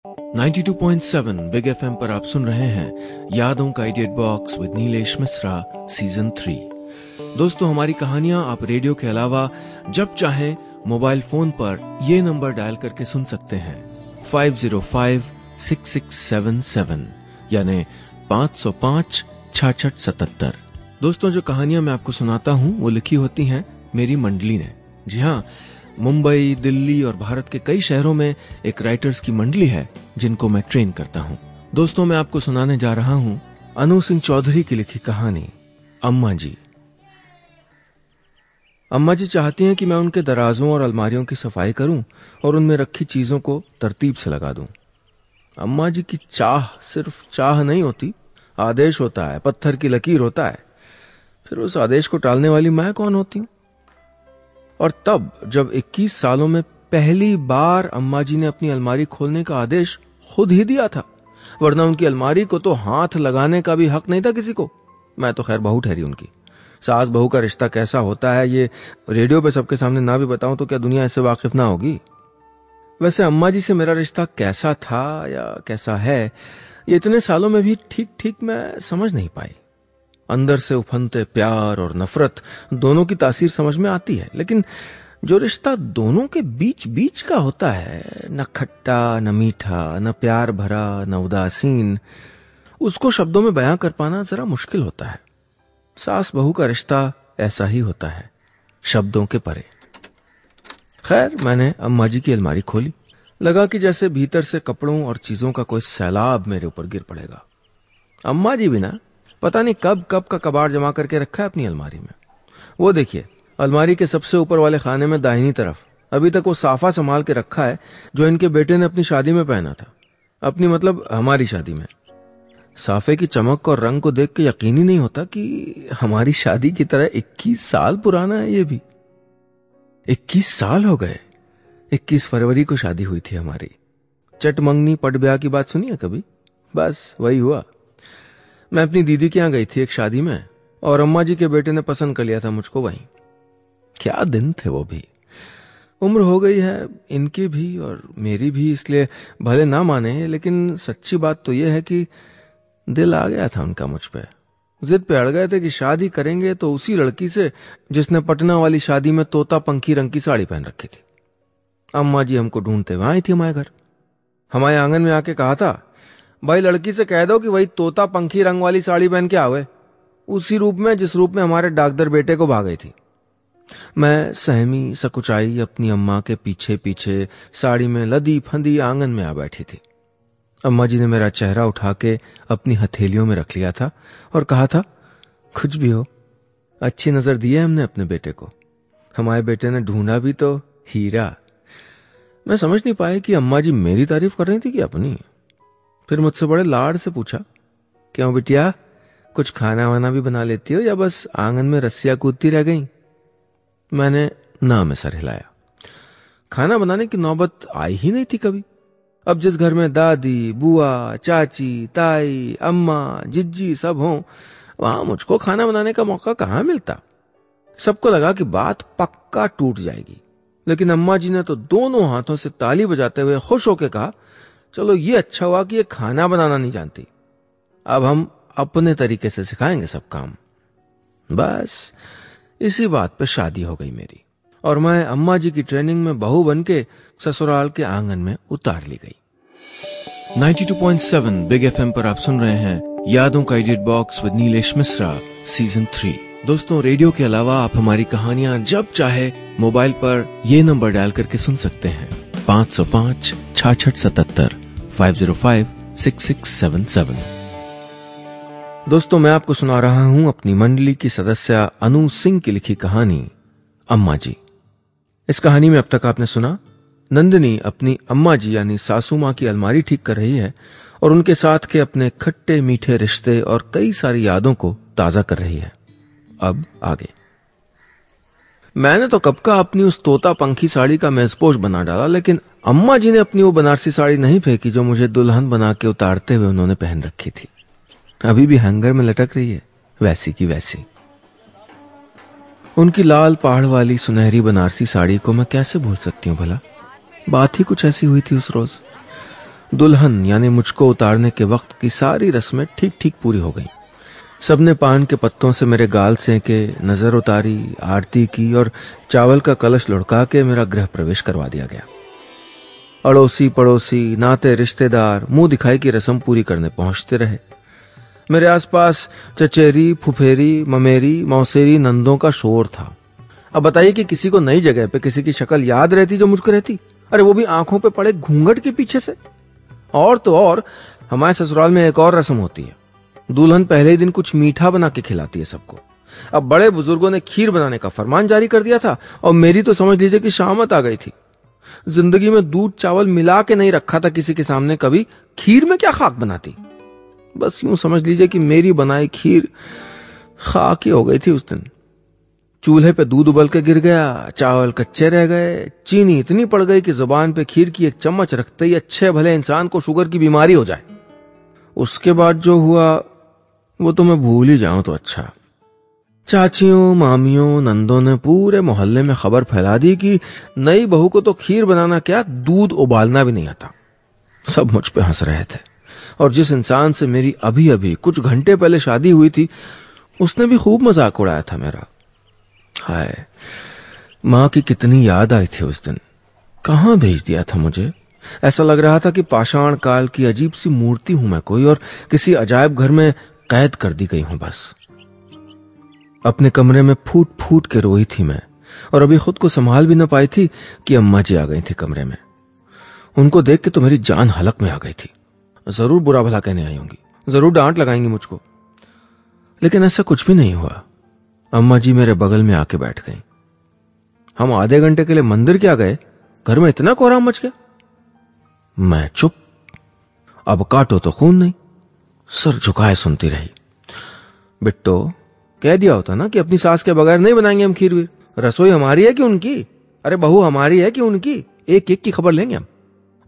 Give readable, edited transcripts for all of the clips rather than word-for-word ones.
92.7 big FM पर आप सुन रहे हैं यादों का idiot box with Nilesh Mishra season 3। दोस्तों, हमारी कहानियां आप रेडियो के अलावा जब चाहें मोबाइल फोन पर ये नंबर डायल करके सुन सकते हैं 505-6677 यानी 505-6677। दोस्तों, जो कहानियां मैं आपको सुनाता हूं वो लिखी होती हैं मेरी मंडली ने। जी हाँ, मुंबई, दिल्ली और भारत के कई शहरों में एक राइटर्स की मंडली है जिनको मैं ट्रेन करता हूं। दोस्तों, मैं आपको सुनाने जा रहा हूं अनु सिंह चौधरी की लिखी कहानी अम्मा जी। अम्मा जी चाहती हैं कि मैं उनके दराजों और अलमारियों की सफाई करूं और उनमें रखी चीजों को तरतीब से लगा दूं। अम्मा जी की चाह सिर्फ चाह नहीं होती, आदेश होता है, पत्थर की लकीर होता है। फिर उस आदेश को टालने वाली मैं कौन होती हूं? और तब जब 21 सालों में पहली बार अम्मा जी ने अपनी अलमारी खोलने का आदेश खुद ही दिया था, वरना उनकी अलमारी को तो हाथ लगाने का भी हक नहीं था किसी को। मैं तो खैर बहू ठहरी उनकी। सास बहू का रिश्ता कैसा होता है ये रेडियो पे सबके सामने ना भी बताऊं तो क्या दुनिया इससे वाकिफ ना होगी? वैसे अम्मा जी से मेरा रिश्ता कैसा था या कैसा है, ये इतने सालों में भी ठीक ठीक मैं समझ नहीं पाई। अंदर से उफनते प्यार और नफरत दोनों की तासीर समझ में आती है, लेकिन जो रिश्ता दोनों के बीच बीच का होता है, न खट्टा न मीठा, न प्यार भरा न उदासीन, उसको शब्दों में बयां कर पाना जरा मुश्किल होता है। सास बहू का रिश्ता ऐसा ही होता है, शब्दों के परे। खैर, मैंने अम्मा जी की अलमारी खोली। लगा कि जैसे भीतर से कपड़ों और चीजों का कोई सैलाब मेरे ऊपर गिर पड़ेगा। अम्मा जी भी ना पता नहीं कब कब का कबाड़ जमा करके रखा है अपनी अलमारी में। वो देखिए, अलमारी के सबसे ऊपर वाले खाने में दाहिनी तरफ अभी तक वो साफा संभाल के रखा है जो इनके बेटे ने अपनी शादी में पहना था। अपनी मतलब हमारी शादी में। साफे की चमक और रंग को देख के यकीन ही नहीं होता कि हमारी शादी की तरह 21 साल पुराना है ये भी। 21 साल हो गए। 21 फरवरी को शादी हुई थी हमारी। चटमंगनी पट ब्याह की बात सुनी है कभी? बस वही हुआ। मैं अपनी दीदी के यहाँ गई थी एक शादी में, और अम्मा जी के बेटे ने पसंद कर लिया था मुझको वहीं। क्या दिन थे वो भी। उम्र हो गई है इनकी भी और मेरी भी, इसलिए भले ना माने, लेकिन सच्ची बात तो यह है कि दिल आ गया था उनका मुझ पे। जिद पे अड़ गए थे कि शादी करेंगे तो उसी लड़की से जिसने पटना वाली शादी में तोता पंखी रंग की साड़ी पहन रखी थी। अम्मा जी हमको ढूंढते हुए आई थी हमारे घर। हमारे आंगन में आके कहा था, भाई लड़की से कह दो कि वही तोता पंखी रंग वाली साड़ी पहन के आवे, उसी रूप में जिस रूप में हमारे डाकदर बेटे को भाग गई थी। मैं सहमी सकुचाई अपनी अम्मा के पीछे पीछे साड़ी में लदी फंदी आंगन में आ बैठी थी। अम्मा जी ने मेरा चेहरा उठा के अपनी हथेलियों में रख लिया था और कहा था, कुछ भी हो, अच्छी नजर दी है हमने अपने बेटे को। हमारे बेटे ने ढूंढा भी तो हीरा। मैं समझ नहीं पाया कि अम्मा जी मेरी तारीफ कर रही थी कि अपनी। फिर मुझसे बड़े लाड से पूछा, क्यों बिटिया, कुछ खाना वाना भी बना लेती हो या बस आंगन में रस्सियां कूदती रह गई? मैंने ना में सर हिलाया। खाना बनाने की नौबत आई ही नहीं थी कभी। अब जिस घर में दादी, बुआ, चाची, ताई, अम्मा, जिज्जी सब हों, वहां मुझको खाना बनाने का मौका कहां मिलता। सबको लगा कि बात पक्का टूट जाएगी, लेकिन अम्मा जी ने तो दोनों हाथों से ताली बजाते हुए खुश होकर कहा, चलो ये अच्छा हुआ कि ये खाना बनाना नहीं जानती, अब हम अपने तरीके से सिखाएंगे सब काम। बस इसी बात पे शादी हो गई मेरी, और मैं अम्मा जी की ट्रेनिंग में बहू बन के ससुराल के आंगन में उतार ली गई। 92.7 बिग एफएम पर आप सुन रहे हैं यादों का edit box with Nilesh Mishra season 3। दोस्तों, रेडियो के अलावा आप हमारी कहानियां जब चाहे मोबाइल पर ये नंबर डायल करके सुन सकते हैं 505-6677 505-6677। दोस्तों, मैं आपको सुना रहा हूं अपनी मंडली की सदस्य अनु सिंह की लिखी कहानी अम्मा जी। इस कहानी में अब तक आपने सुना, नंदिनी अपनी अम्मा जी यानी सासू मां की अलमारी ठीक कर रही है और उनके साथ के अपने खट्टे मीठे रिश्ते और कई सारी यादों को ताजा कर रही है। अब आगे। मैंने तो कब का अपनी उस तोता पंखी साड़ी का मेजपोश बना डाला, लेकिन अम्मा जी ने अपनी वो बनारसी साड़ी नहीं फेंकी जो मुझे दुल्हन बना के उतारते हुए उन्होंने पहन रखी थी। अभी भी हैंगर में लटक रही है, वैसी की वैसी। उनकी लाल पहाड़ वाली सुनहरी बनारसी साड़ी को मैं कैसे भूल सकती हूँ भला। बात ही कुछ ऐसी हुई थी उस रोज। दुल्हन यानी मुझको उतारने के वक्त की सारी रस्में ठीक ठीक पूरी हो गईं। सबने पान के पत्तों से मेरे गाल सेंके, नजर उतारी, आरती की और चावल का कलश लुढ़का के मेरा गृह प्रवेश करवा दिया गया। अड़ोसी पड़ोसी, नाते रिश्तेदार मुंह दिखाई की रस्म पूरी करने पहुंचते रहे। मेरे आसपास चचेरी, फुफेरी, ममेरी, मौसेरी, नंदों का शोर था। अब बताइए कि किसी को नई जगह पे किसी की शक्ल याद रहती जो मुझको रहती? अरे वो भी आंखों पे पड़े घूंघट के पीछे से। और तो और हमारे ससुराल में एक और रस्म होती है। दुल्हन पहले ही दिन कुछ मीठा बना के खिलाती है सबको। अब बड़े बुजुर्गों ने खीर बनाने का फरमान जारी कर दिया था और मेरी तो समझ लीजिए कि शामत आ गई थी। जिंदगी में दूध चावल मिला के नहीं रखा था किसी के सामने कभी, खीर में क्या खाक बनाती। बस यूं समझ लीजिए कि मेरी बनाई खीर खाक ही हो गई थी उस दिन। चूल्हे पे दूध उबल के गिर गया, चावल कच्चे रह गए, चीनी इतनी पड़ गई कि जुबान पे खीर की एक चम्मच रखते ही अच्छे भले इंसान को शुगर की बीमारी हो जाए। उसके बाद जो हुआ वो तो मैं भूल ही जाऊं तो अच्छा। चाचियों, मामियों, नंदों ने पूरे मोहल्ले में खबर फैला दी कि नई बहू को तो खीर बनाना क्या, दूध उबालना भी नहीं आता। सब मुझ पे हंस रहे थे और जिस इंसान से मेरी अभी अभी कुछ घंटे पहले शादी हुई थी उसने भी खूब मजाक उड़ाया था मेरा। हाय, मां की कितनी याद आई थी उस दिन। कहां भेज दिया था मुझे। ऐसा लग रहा था कि पाषाण काल की अजीब सी मूर्ति हूं मैं कोई और किसी अजायब घर में कैद कर दी गई हूं। बस अपने कमरे में फूट फूट के रोई थी मैं और अभी खुद को संभाल भी न पाई थी कि अम्मा जी आ गई थी कमरे में। उनको देख के तो मेरी जान हलक में आ गई थी। जरूर बुरा भला कहने आई होंगी, जरूर डांट लगाएंगी मुझको, लेकिन ऐसा कुछ भी नहीं हुआ। अम्मा जी मेरे बगल में आके बैठ गई। हम आधे घंटे के लिए मंदिर क्या गए, घर में इतना कोहराम मच गया। मैं चुप। अब काटो तो खून नहीं, सर झुकाए सुनती रही। बिट्टो, कह दिया होता ना कि अपनी सास के बगैर नहीं बनाएंगे हम खीर वीर। रसोई हमारी है कि उनकी? अरे बहू हमारी है कि उनकी? एक एक की खबर लेंगे हम।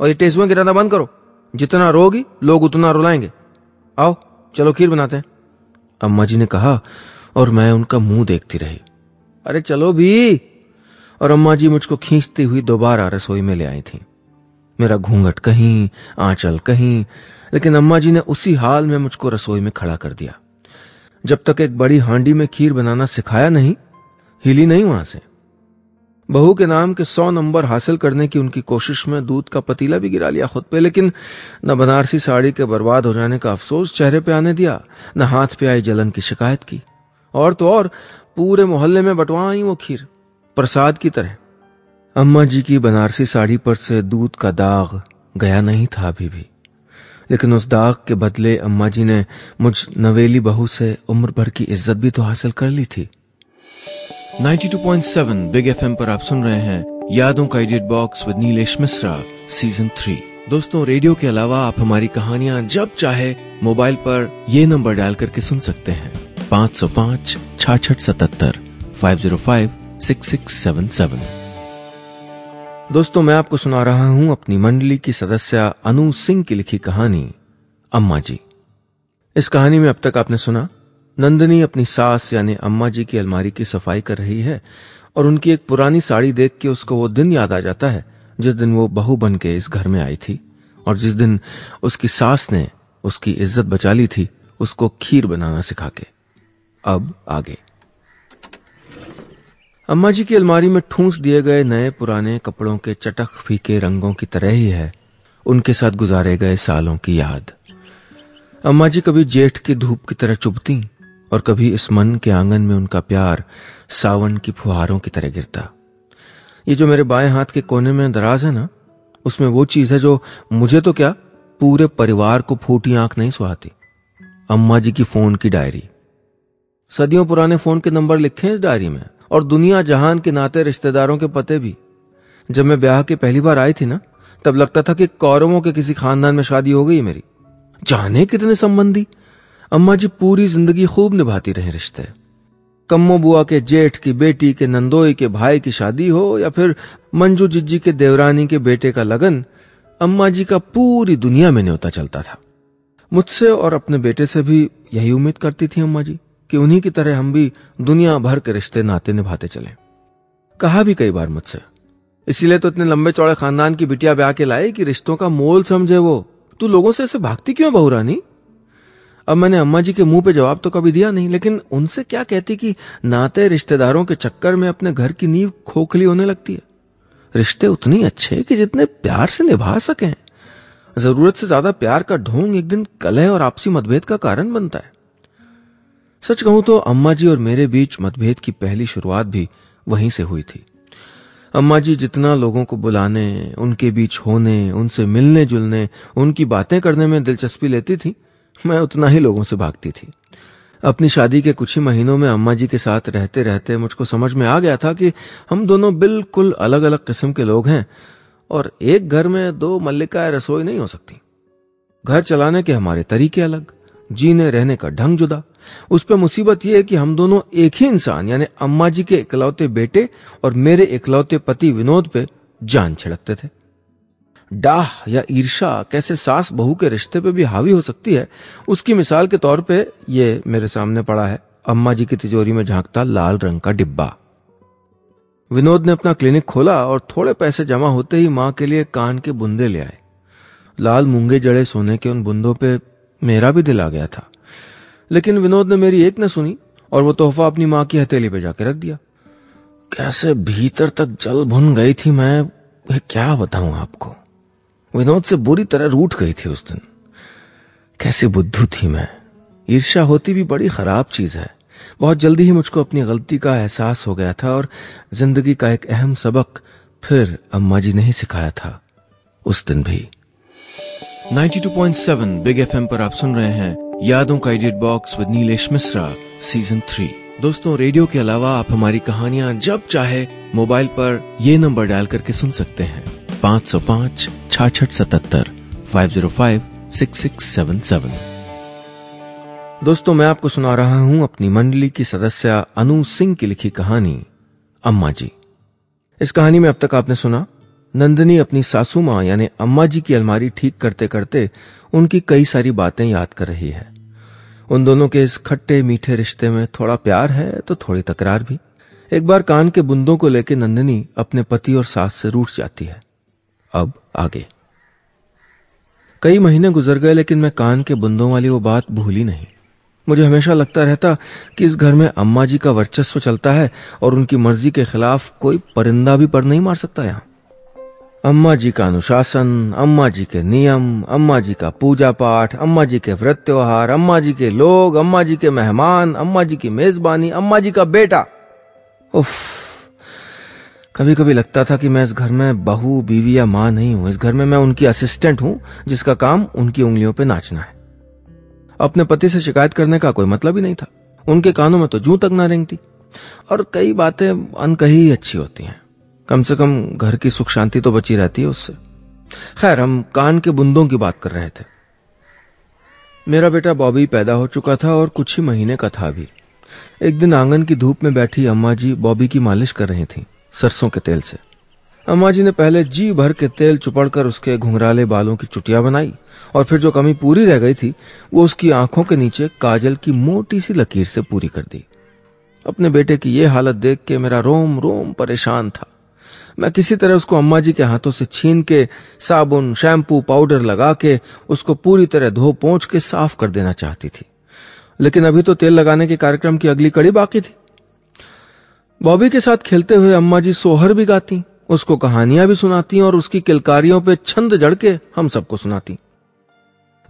और ये टेसुएं गिराना बंद करो, जितना रोगी लोग उतना रुलाएंगे। आओ चलो खीर बनाते हैं, अम्मा जी ने कहा और मैं उनका मुंह देखती रही। अरे चलो भी। और अम्मा जी मुझको खींचती हुई दोबारा रसोई में ले आई थी। मेरा घूंघट कहीं, आंचल कहीं, लेकिन अम्मा जी ने उसी हाल में मुझको रसोई में खड़ा कर दिया। जब तक एक बड़ी हांडी में खीर बनाना सिखाया नहीं, हिली नहीं वहां से। बहू के नाम के 100 नंबर हासिल करने की उनकी कोशिश में दूध का पतीला भी गिरा लिया खुद पे, लेकिन न बनारसी साड़ी के बर्बाद हो जाने का अफसोस चेहरे पे आने दिया, न हाथ पे आई जलन की शिकायत की। और तो और पूरे मोहल्ले में बंटवा आई वो खीर प्रसाद की तरह। अम्मा जी की बनारसी साड़ी पर से दूध का दाग गया नहीं था अभी भी, लेकिन उस दाग के बदले अम्मा जी ने मुझ नवेली बहू से उम्र भर की इज्जत भी तो हासिल कर ली थी। 92.7 बिग एफएम पर आप सुन रहे हैं यादों का edit box with Nilesh Mishra season 3। दोस्तों, रेडियो के अलावा आप हमारी कहानियां जब चाहे मोबाइल पर ये नंबर डायल करके सुन सकते हैं 505-6677 505-6677। दोस्तों, मैं आपको सुना रहा हूं अपनी मंडली की सदस्य अनु सिंह की लिखी कहानी अम्मा जी। इस कहानी में अब तक आपने सुना, नंदिनी अपनी सास यानी अम्मा जी की अलमारी की सफाई कर रही है और उनकी एक पुरानी साड़ी देख के उसको वो दिन याद आ जाता है जिस दिन वो बहू बन के इस घर में आई थी और जिस दिन उसकी सास ने उसकी इज्जत बचा ली थी उसको खीर बनाना सिखा के। अब आगे। अम्मा जी की अलमारी में ठूंस दिए गए नए पुराने कपड़ों के चटक फीके रंगों की तरह ही है उनके साथ गुजारे गए सालों की याद। अम्मा जी कभी जेठ की धूप की तरह चुभती और कभी इस मन के आंगन में उनका प्यार सावन की फुहारों की तरह गिरता। ये जो मेरे बाएं हाथ के कोने में दराज है ना, उसमें वो चीज है जो मुझे तो क्या पूरे परिवार को फूटी आंख नहीं सुहाती। अम्मा जी की फोन की डायरी। सदियों पुराने फोन के नंबर लिखे हैं इस डायरी में और दुनिया जहान के नाते रिश्तेदारों के पते भी। जब मैं ब्याह के पहली बार आई थी ना, तब लगता था कि कौरवों के किसी खानदान में शादी हो गई मेरी। जाने कितने संबंधी। अम्मा जी पूरी जिंदगी खूब निभाती रहे रिश्ते। कम्मो बुआ के जेठ की बेटी के नंदोई के भाई की शादी हो या फिर मंजू जिज्जी के देवरानी के बेटे का लगन, अम्मा जी का पूरी दुनिया में न्योता चलता था। मुझसे और अपने बेटे से भी यही उम्मीद करती थी अम्मा जी कि उन्हीं की तरह हम भी दुनिया भर के रिश्ते नाते निभाते चले। कहा भी कई बार मुझसे, इसीलिए तो इतने लंबे चौड़े खानदान की बिटिया ब्याह के लाई कि रिश्तों का मोल समझे वो। तू लोगों से ऐसे भागती क्यों बहू रानी? अब मैंने अम्मा जी के मुंह पे जवाब तो कभी दिया नहीं, लेकिन उनसे क्या कहती कि नाते रिश्तेदारों के चक्कर में अपने घर की नींव खोखली होने लगती है। रिश्ते उतनी अच्छे कि जितने प्यार से निभा सकें। जरूरत से ज्यादा प्यार का ढोंग एक दिन कलह और आपसी मतभेद का कारण बनता है। सच कहूं तो अम्मा जी और मेरे बीच मतभेद की पहली शुरुआत भी वहीं से हुई थी। अम्मा जी जितना लोगों को बुलाने, उनके बीच होने, उनसे मिलने जुलने, उनकी बातें करने में दिलचस्पी लेती थी, मैं उतना ही लोगों से भागती थी। अपनी शादी के कुछ ही महीनों में अम्मा जी के साथ रहते रहते मुझको समझ में आ गया था कि हम दोनों बिल्कुल अलग अलग किस्म के लोग हैं और एक घर में दो मल्लिकाएं रसोई नहीं हो सकती। घर चलाने के हमारे तरीके अलग, जीने रहने का ढंग जुदा। उस पर मुसीबत यह है कि हम दोनों एक ही इंसान यानी अम्मा जी के इकलौते बेटे और मेरे इकलौते पति विनोद पे जान छिड़कते थे। डाह या ईर्षा कैसे सास बहू के रिश्ते पे भी हावी हो सकती है, उसकी मिसाल के तौर पे ये मेरे सामने पड़ा है अम्मा जी की तिजोरी में झांकता लाल रंग का डिब्बा। विनोद ने अपना क्लिनिक खोला और थोड़े पैसे जमा होते ही मां के लिए कान के बुंदे ले आए। लाल मूंगे जड़े सोने के उन बुंदों पे मेरा भी दिल आ गया था, लेकिन विनोद ने मेरी एक न सुनी और वो तोहफा अपनी मां की हथेली पे जाके रख दिया। कैसे भीतर तक जल भुन गई थी मैं, क्या बताऊं आपको। विनोद से बुरी तरह रूठ गई थी उस दिन। कैसे बुद्धू थी मैं। ईर्ष्या होती भी बड़ी खराब चीज है। बहुत जल्दी ही मुझको अपनी गलती का एहसास हो गया था और जिंदगी का एक अहम सबक फिर अम्मा जी ने ही सिखाया था उस दिन भी। 92.7 बिग एफएम पर आप सुन रहे हैं यादों का edit box with Nilesh Mishra season 3। दोस्तों, रेडियो के अलावा आप हमारी कहानियां जब चाहे मोबाइल पर ये नंबर डायल करके सुन सकते हैं 505-6677 505-6677। दोस्तों, मैं आपको सुना रहा हूं अपनी मंडली की सदस्य अनु सिंह की लिखी कहानी अम्मा जी। इस कहानी में अब तक आपने सुना नंदिनी अपनी सासू मां यानी अम्मा जी की अलमारी ठीक करते करते उनकी कई सारी बातें याद कर रही है। उन दोनों के इस खट्टे मीठे रिश्ते में थोड़ा प्यार है तो थोड़ी तकरार भी। एक बार कान के बुंदों को लेकर नंदिनी अपने पति और सास से रूठ जाती है। अब आगे कई महीने गुजर गए, लेकिन मैं कान के बुंदों वाली वो बात भूली नहीं। मुझे हमेशा लगता रहता कि इस घर में अम्मा जी का वर्चस्व चलता है और उनकी मर्जी के खिलाफ कोई परिंदा भी पर नहीं मार सकता। यहां अम्मा जी का अनुशासन, अम्मा जी के नियम, अम्मा जी का पूजा पाठ, अम्मा जी के व्रत त्योहार, अम्मा जी के लोग, अम्मा जी के मेहमान, अम्मा जी की मेजबानी, अम्मा जी का बेटा। उफ, कभी कभी लगता था कि मैं इस घर में बहू, बीवी या मां नहीं हूं। इस घर में मैं उनकी असिस्टेंट हूं जिसका काम उनकी उंगलियों पे नाचना है। अपने पति से शिकायत करने का कोई मतलब ही नहीं था। उनके कानों में तो जूं तक ना रेंगती। और कई बातें अनकही ही अच्छी होती हैं। कम से कम घर की सुख शांति तो बची रहती है उससे। खैर, हम कान के बुंदों की बात कर रहे थे। मेरा बेटा बॉबी पैदा हो चुका था और कुछ ही महीने का था भी। एक दिन आंगन की धूप में बैठी अम्मा जी बॉबी की मालिश कर रही थी सरसों के तेल से। अम्मा जी ने पहले जी भर के तेल चुपड़कर उसके घुंघराले बालों की चुटिया बनाई और फिर जो कमी पूरी रह गई थी वो उसकी आंखों के नीचे काजल की मोटी सी लकीर से पूरी कर दी। अपने बेटे की ये हालत देख के मेरा रोम रोम परेशान था। मैं किसी तरह उसको अम्मा जी के हाथों से छीन के साबुन, शैम्पू, पाउडर लगा के उसको पूरी तरह धो पोंछ के साफ कर देना चाहती थी, लेकिन अभी तो तेल लगाने के कार्यक्रम की अगली कड़ी बाकी थी। बॉबी के साथ खेलते हुए अम्मा जी सोहर भी गाती, उसको कहानियां भी सुनाती और उसकी किलकारियों पे छंद जड़ के हम सबको सुनाती।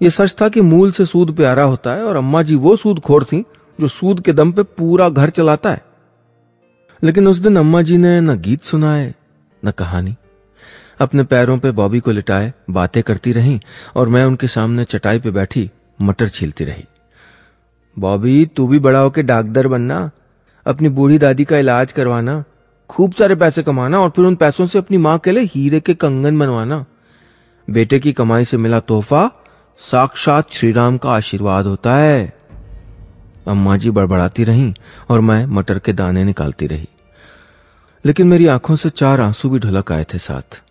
ये सच था कि मूल से सूद प्यारा होता है और अम्मा जी वो सूदखोर थी जो सूद के दम पे पूरा घर चलाता है। लेकिन उस दिन अम्मा जी ने न गीत सुनाए न कहानी। अपने पैरों पे बॉबी को लिटाए बातें करती रहीं और मैं उनके सामने चटाई पे बैठी मटर छीलती रही। बॉबी, तू भी बड़ा होके डॉक्टर बनना, अपनी बूढ़ी दादी का इलाज करवाना, खूब सारे पैसे कमाना और फिर उन पैसों से अपनी मां के लिए हीरे के कंगन बनवाना। बेटे की कमाई से मिला तोहफा साक्षात श्री राम का आशीर्वाद होता है। अम्मा जी बड़बड़ाती रहीं और मैं मटर के दाने निकालती रही, लेकिन मेरी आंखों से 4 आंसू भी ढुलक आए थे साथ।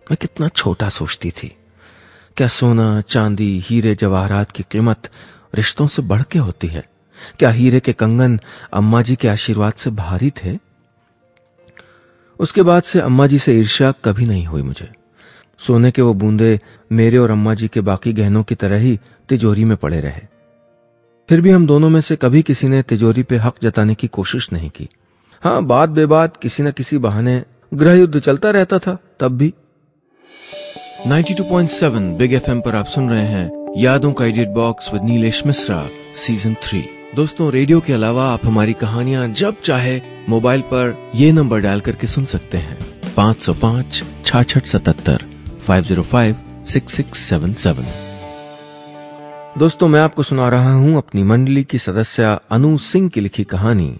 मैं कितना छोटा सोचती थी। क्या सोना, चांदी, हीरे जवाहरात की कीमत रिश्तों से बढ़ के होती है? क्या हीरे के कंगन अम्मा जी के आशीर्वाद से भारी थे? उसके बाद से अम्मा जी से ईर्ष्या कभी नहीं हुई मुझे। सोने के वो बूंदे मेरे और अम्मा जी के बाकी गहनों की तरह ही तिजोरी में पड़े रहे। फिर भी हम दोनों में से कभी किसी ने तिजोरी पे हक जताने की कोशिश नहीं की। हाँ, बात बेबात किसी न किसी बहाने गृह युद्ध चलता रहता था तब भी। 92.7 बिग एफएम पर आप सुन रहे हैं यादों का edit box with Nilesh Mishra season 3। दोस्तों, रेडियो के अलावा आप हमारी कहानियां जब चाहे मोबाइल पर ये नंबर डायल करके सुन सकते हैं 505 6677 505 6677। दोस्तों, मैं आपको सुना रहा हूं अपनी मंडली की सदस्य अनु सिंह की लिखी कहानी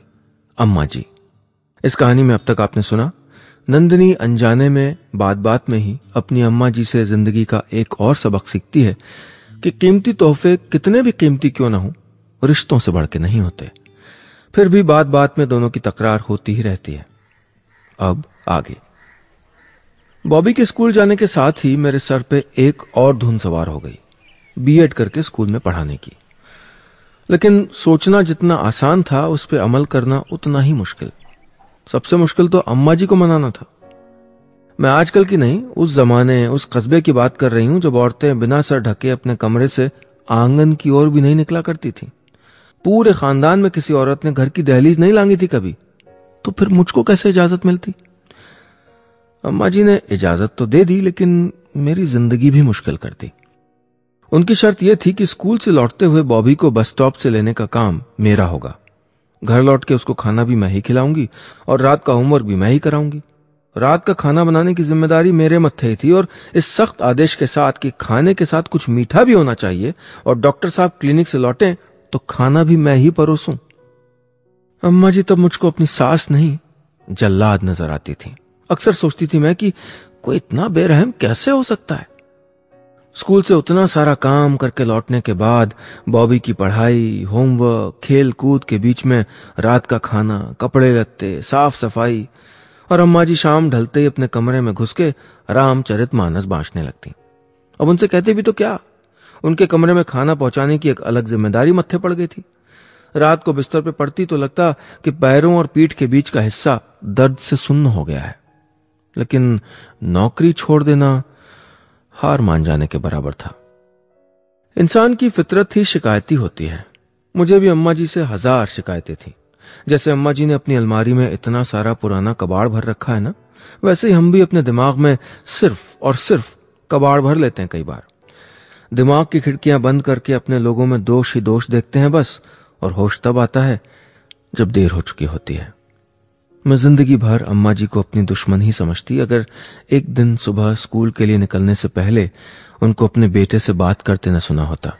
अम्मा जी। इस कहानी में अब तक आपने सुना नंदिनी अनजाने में बात बात में ही अपनी अम्मा जी से जिंदगी का एक और सबक सीखती है कि कीमती तोहफे कितने भी कीमती क्यों ना हो, रिश्तों से बढ़ के नहीं होते। फिर भी बात बात में दोनों की तकरार होती ही रहती है। अब आगे। बॉबी के स्कूल जाने के साथ ही मेरे सर पे एक और धुन सवार हो गई, बीएड करके स्कूल में पढ़ाने की। लेकिन सोचना जितना आसान था उस पे अमल करना उतना ही मुश्किल। सबसे मुश्किल तो अम्मा जी को मनाना था। मैं आजकल की नहीं, उस जमाने उस कस्बे की बात कर रही हूं जब औरतें बिना सर ढके अपने कमरे से आंगन की ओर भी नहीं निकला करती थी। पूरे खानदान में किसी औरत ने घर की दहलीज नहीं लांगी थी कभी, तो फिर मुझको कैसे इजाजत मिलती? अम्मा जी ने इजाजत तो दे दी, लेकिन मेरी जिंदगी भी मुश्किल कर दी। उनकी शर्त यह थी कि स्कूल से लौटते हुए बॉबी को बस स्टॉप से लेने का काम मेरा होगा। घर लौट के उसको खाना भी मैं ही खिलाऊंगी और रात का होमवर्क भी मैं ही कराऊंगी। रात का खाना बनाने की जिम्मेदारी मेरे मत्थे थी और इस सख्त आदेश के साथ कि खाने के साथ कुछ मीठा भी होना चाहिए और डॉक्टर साहब क्लिनिक से लौटे तो खाना भी मैं ही परोसूं। अम्मा जी तब मुझको अपनी सास नहीं जल्लाद नजर आती थी। अक्सर सोचती थी मैं कि कोई इतना बेरहम कैसे हो सकता है। स्कूल से उतना सारा काम करके लौटने के बाद बॉबी की पढ़ाई, होमवर्क, खेल कूद के बीच में रात का खाना, कपड़े लत्ते, साफ सफाई, और अम्मा जी शाम ढलते ही अपने कमरे में घुस के रामचरितमानस बांटने लगती। अब उनसे कहते भी तो क्या, उनके कमरे में खाना पहुंचाने की एक अलग जिम्मेदारी मत्थे पड़ गई थी। रात को बिस्तर पे पड़ती तो लगता कि पैरों और पीठ के बीच का हिस्सा दर्द से सुन्न हो गया है। लेकिन नौकरी छोड़ देना हार मान जाने के बराबर था। इंसान की फितरत ही शिकायती होती है। मुझे भी अम्मा जी से 1000 शिकायतें थी। जैसे अम्मा जी ने अपनी अलमारी में इतना सारा पुराना कबाड़ भर रखा है ना, वैसे ही हम भी अपने दिमाग में सिर्फ और सिर्फ कबाड़ भर लेते हैं। कई बार दिमाग की खिड़कियां बंद करके अपने लोगों में दोष ही दोष देखते हैं बस, और होश तब आता है जब देर हो चुकी होती है। मैं जिंदगी भर अम्मा जी को अपनी दुश्मन ही समझती अगर एक दिन सुबह स्कूल के लिए निकलने से पहले उनको अपने बेटे से बात करते न सुना होता।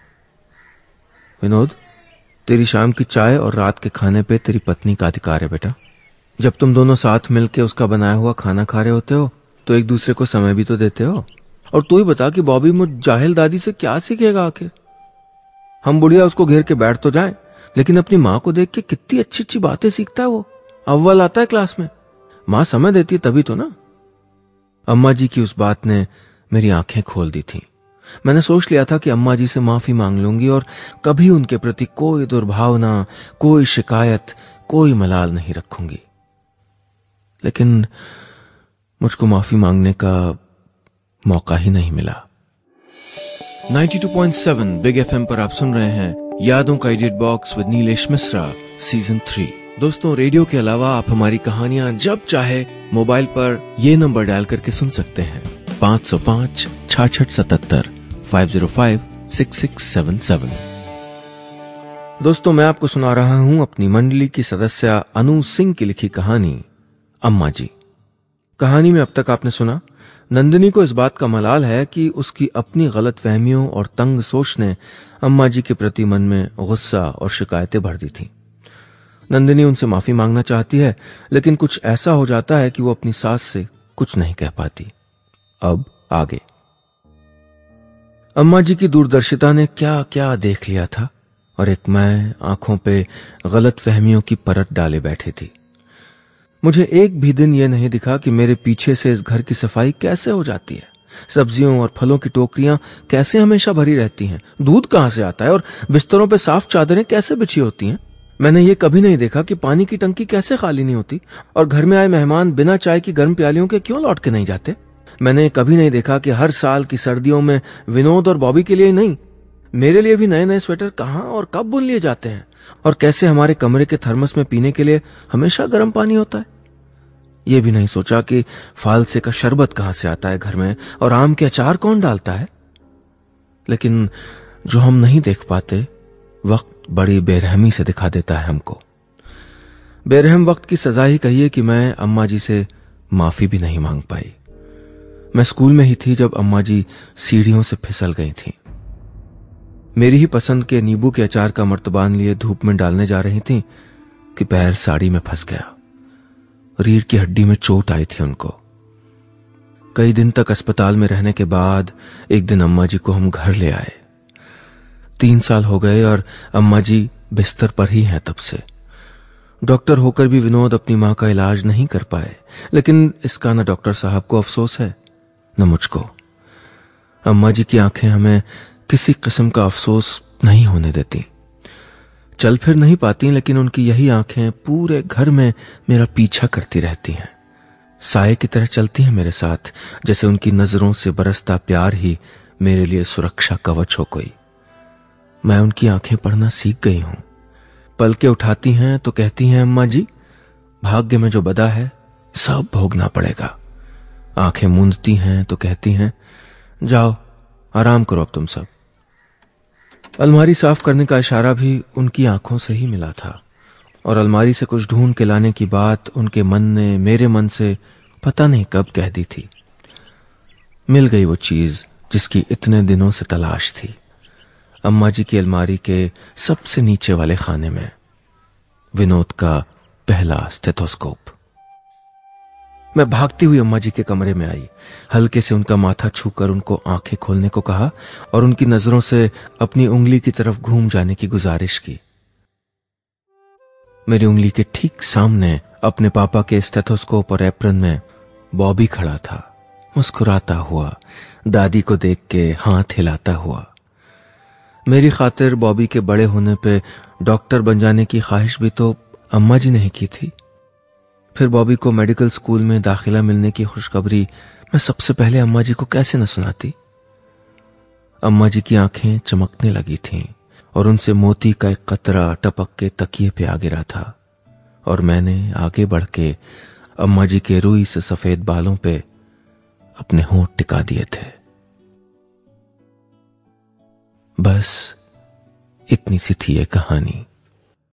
विनोद, तेरी शाम की चाय और रात के खाने पे तेरी पत्नी का अधिकार है बेटा। जब तुम दोनों साथ मिलके उसका बनाया हुआ खाना खा रहे होते हो तो एक दूसरे को समय भी तो देते हो। और तू ही बता कि बॉबी मुझ जाहिल दादी से क्या सीखेगा आखिर। हम बुढ़िया उसको घेर के बैठ तो जाएं, लेकिन अपनी माँ को देख के कितनी अच्छी अच्छी बातें सीखता है वो। अव्वल आता है क्लास में। माँ समय देती है तभी तो ना। अम्मा जी की उस बात ने मेरी आंखें खोल दी थी। मैंने सोच लिया था कि अम्मा जी से माफी मांग लूंगी और कभी उनके प्रति कोई दुर्भावना, कोई शिकायत, कोई मलाल नहीं रखूंगी। लेकिन मुझको माफी मांगने का मौका ही नहीं मिला। 92.7 बिग एफएम पर आप सुन रहे हैं यादों का edit box with Nilesh Mishra season 3। दोस्तों, रेडियो के अलावा आप हमारी कहानियां जब चाहे मोबाइल पर ये नंबर डायल करके सुन सकते हैं 505 6677 505 6677। दोस्तों, मैं आपको सुना रहा हूं अपनी मंडली की सदस्य अनु सिंह की लिखी कहानी अम्मा जी। कहानी में अब तक आपने सुना नंदिनी को इस बात का मलाल है कि उसकी अपनी गलत फहमियों और तंग सोच ने अम्मा जी के प्रति मन में गुस्सा और शिकायतें भर दी थी। नंदिनी उनसे माफी मांगना चाहती है, लेकिन कुछ ऐसा हो जाता है कि वो अपनी सास से कुछ नहीं कह पाती। अब आगे। अम्मा जी की दूरदर्शिता ने क्या क्या देख लिया था और एक मैं आंखों पे गलत फहमियों की परत डाले बैठी थी। मुझे एक भी दिन यह नहीं दिखा कि मेरे पीछे से इस घर की सफाई कैसे हो जाती है, सब्जियों और फलों की टोकरियां कैसे हमेशा भरी रहती हैं, दूध कहां से आता है और बिस्तरों पे साफ चादरें कैसे बिछी होती हैं। मैंने ये कभी नहीं देखा कि पानी की टंकी कैसे खाली नहीं होती और घर में आए मेहमान बिना चाय की गर्म प्यालियों के क्यों लौट के नहीं जाते। मैंने कभी नहीं देखा कि हर साल की सर्दियों में विनोद और बॉबी के लिए ही नहीं, मेरे लिए भी नए नए स्वेटर कहाँ और कब बुन लिए जाते हैं, और कैसे हमारे कमरे के थर्मस में पीने के लिए हमेशा गर्म पानी होता है। ये भी नहीं सोचा कि फालसे का शरबत कहां से आता है घर में और आम के अचार कौन डालता है। लेकिन जो हम नहीं देख पाते, वक्त बड़ी बेरहमी से दिखा देता है हमको। बेरहम वक्त की सजा ही कहिए कि मैं अम्मा जी से माफी भी नहीं मांग पाई। मैं स्कूल में ही थी जब अम्मा जी सीढ़ियों से फिसल गई थीं। मेरी ही पसंद के नींबू के अचार का मर्तबान लिए धूप में डालने जा रही थीं कि पैर साड़ी में फंस गया। रीढ़ की हड्डी में चोट आई थी उनको। कई दिन तक अस्पताल में रहने के बाद एक दिन अम्मा जी को हम घर ले आए। 3 साल हो गए और अम्मा जी बिस्तर पर ही हैं तब से। डॉक्टर होकर भी विनोद अपनी मां का इलाज नहीं कर पाए, लेकिन इसका न डॉक्टर साहब को अफसोस है न मुझको। अम्मा जी की आंखें हमें किसी किस्म का अफसोस नहीं होने देती। चल फिर नहीं पाती, लेकिन उनकी यही आंखें पूरे घर में मेरा पीछा करती रहती हैं। साये की तरह चलती हैं मेरे साथ, जैसे उनकी नजरों से बरसता प्यार ही मेरे लिए सुरक्षा कवच हो कोई। मैं उनकी आंखें पढ़ना सीख गई हूं। पलके उठाती हैं तो कहती हैं, अम्मा जी भाग्य में जो बदा है सब भोगना पड़ेगा। आंखें मूंदती हैं तो कहती हैं, जाओ आराम करो अब तुम सब। अलमारी साफ करने का इशारा भी उनकी आंखों से ही मिला था, और अलमारी से कुछ ढूंढ के लाने की बात उनके मन ने मेरे मन से पता नहीं कब कह दी थी। मिल गई वो चीज जिसकी इतने दिनों से तलाश थी। अम्मा जी की अलमारी के सबसे नीचे वाले खाने में विनोद का पहला स्टेथोस्कोप। मैं भागती हुई अम्मा जी के कमरे में आई, हल्के से उनका माथा छूकर उनको आंखें खोलने को कहा और उनकी नजरों से अपनी उंगली की तरफ घूम जाने की गुजारिश की। मेरी उंगली के ठीक सामने अपने पापा के स्टेथोस्कोप और एप्रन में बॉबी खड़ा था, मुस्कुराता हुआ, दादी को देख के हाथ हिलाता हुआ। मेरी खातिर बॉबी के बड़े होने पे डॉक्टर बन जाने की ख्वाहिश भी तो अम्मा जी ने ही की थी। फिर बॉबी को मेडिकल स्कूल में दाखिला मिलने की खुशखबरी मैं सबसे पहले अम्मा जी को कैसे न सुनाती। अम्मा जी की आंखें चमकने लगी थीं और उनसे मोती का एक कतरा टपक के तकिए पे आ गिरा था, और मैंने आगे बढ़ के अम्मा जी के रुई से सफेद बालों पे अपने होंठ टिका दिए थे। बस इतनी सी थी ये कहानी।